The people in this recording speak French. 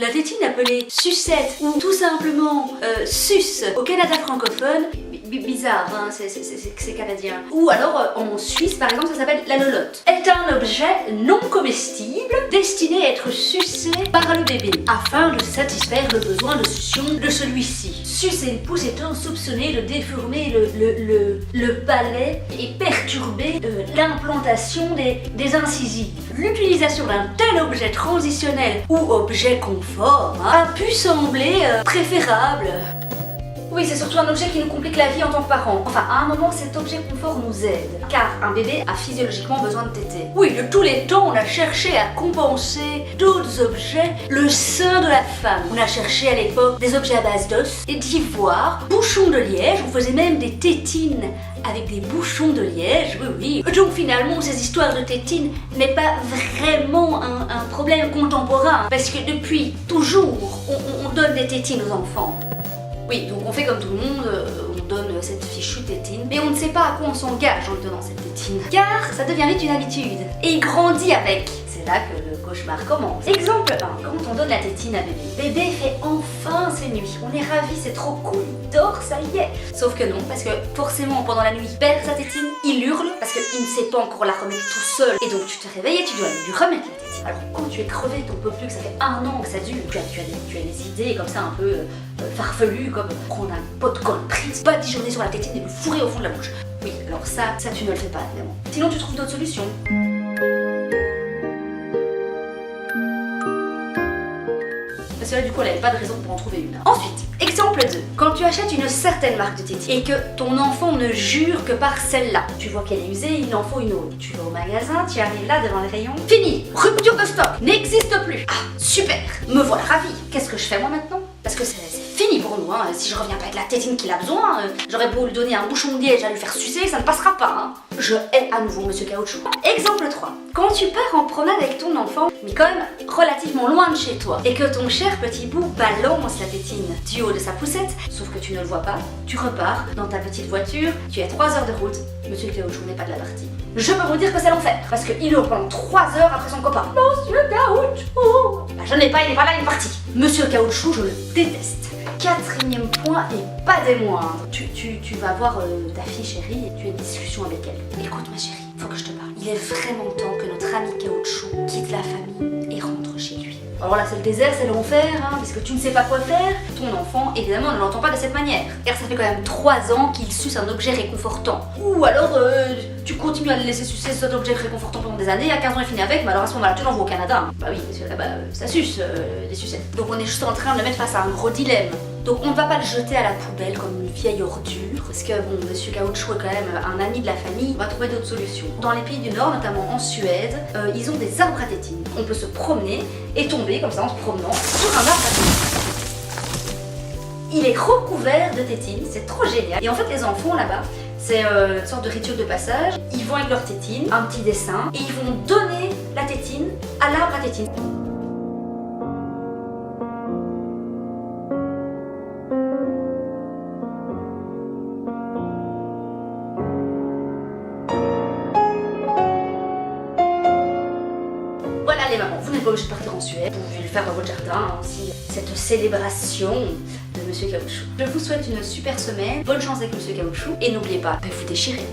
La tétine appelée sucette ou tout simplement suce au Canada francophone, bizarre, hein, c'est canadien. Ou alors en Suisse par exemple ça s'appelle la lolotte. Est un objet non comestible destiné à être sucé par le bébé afin de satisfaire le besoin de succion de celui-ci. Sucer une pousse étant soupçonné de déformer le palais et perturber l'implantation des incisives. L'utilisation d'un tel objet transitionnel ou objet conforme a pu sembler préférable. Oui, c'est surtout un objet qui nous complique la vie en tant que parents. Enfin, à un moment, cet objet confort nous aide. Car un bébé a physiologiquement besoin de téter. Oui, de tous les temps, on a cherché à compenser d'autres objets le sein de la femme. On a cherché à l'époque des objets à base d'os et d'ivoire, bouchons de liège, on faisait même des tétines avec des bouchons de liège, oui. Donc finalement, ces histoires de tétines n'est pas vraiment un problème contemporain. Parce que depuis toujours, on donne des tétines aux enfants. Oui, donc on fait comme tout le monde, on donne cette fichue tétine, mais on ne sait pas à quoi on s'engage en lui donnant cette tétine. Car ça devient vite une habitude, et il grandit avec. C'est là que le cauchemar commence. Exemple 1, quand on donne la tétine à bébé. Bébé fait enfin ses nuits, on est ravis, c'est trop cool, il dort, ça y est. Sauf que non, parce que forcément pendant la nuit, il perd sa tétine, il hurle, parce qu'il ne sait pas encore la remettre tout seul. Et donc tu te réveilles et tu dois lui remettre la tétine. Alors quand tu es crevé, t'en peux plus, que ça fait 1 an que ça dure, tu as des idées comme ça un peu farfelues, comme prendre un pot de colle prise, badigeonner sur la tétine et le fourrer au fond de la bouche. Oui, alors ça tu ne le fais pas évidemment. Sinon tu trouves d'autres solutions. Parce que là du coup elle n'avait pas de raison pour en trouver une. Ensuite, exemple 2. Quand tu achètes une certaine marque de tétine et que ton enfant ne jure que par celle-là, tu vois qu'elle est usée, il en faut une autre. Tu vas au magasin, tu arrives là devant les rayons. Fini, rupture de stock, n'existe plus. Ah, super, me voilà ravie. Qu'est-ce que je fais moi maintenant? Parce que c'est fini pour nous, hein. Si je reviens pas avec la tétine qu'il a besoin, j'aurais beau lui donner un bouchon de liège à lui faire sucer, ça ne passera pas, hein. Je hais à nouveau Monsieur Caoutchouc. Exemple 3. Quand tu pars en promenade avec ton enfant, mais quand même relativement loin de chez toi, et que ton cher petit bout balance la tétine du haut de sa poussette, sauf que tu ne le vois pas, tu repars dans ta petite voiture, tu es 3 heures de route, Monsieur Caoutchouc n'est pas de la partie. Je peux vous dire que c'est l'enfer, parce qu'il hurle pendant 3 heures après son copain. Monsieur Caoutchouc! Bah, je ne l'ai pas, il n'est pas là, il est parti. Monsieur Caoutchouc, je le déteste. 4e point et pas des moindres. Tu vas voir ta fille chérie et tu as une discussion avec elle. Écoute ma chérie, faut que je te parle. Il est vraiment temps que notre ami Caoutchouc quitte la famille et rentre chez lui. Alors là c'est le désert, c'est l'enfer, hein, puisque tu ne sais pas quoi faire. Ton enfant évidemment ne l'entend pas de cette manière. Car ça fait quand même 3 ans qu'il suce un objet réconfortant. Ou alors tu continues à le laisser sucer cet objet réconfortant pendant des années, à 15 ans il finit avec, mais alors à ce moment-là tu l'envoies au Canada. Hein. Bah oui, parce que là-bas ça suce des sucettes. Donc on est juste en train de le mettre face à un gros dilemme. Donc on ne va pas le jeter à la poubelle comme une vieille ordure, parce que bon, Monsieur Caoutchouc est quand même un ami de la famille, on va trouver d'autres solutions. Dans les pays du Nord, notamment en Suède, ils ont des arbres à tétine. On peut se promener et tomber comme ça en se promenant sur un arbre à tétine. Il est recouvert de tétine, c'est trop génial. Et en fait les enfants là-bas, c'est une sorte de rituel de passage, ils vont avec leur tétine, un petit dessin, et ils vont donner la tétine à l'arbre à tétine. Voilà les mamans, vous n'êtes pas obligés de partir en Suède, vous pouvez le faire dans votre jardin, hein, aussi, cette célébration de Monsieur Caoutchouc. Je vous souhaite une super semaine, bonne chance avec Monsieur Caoutchouc, et n'oubliez pas de vous déchirer.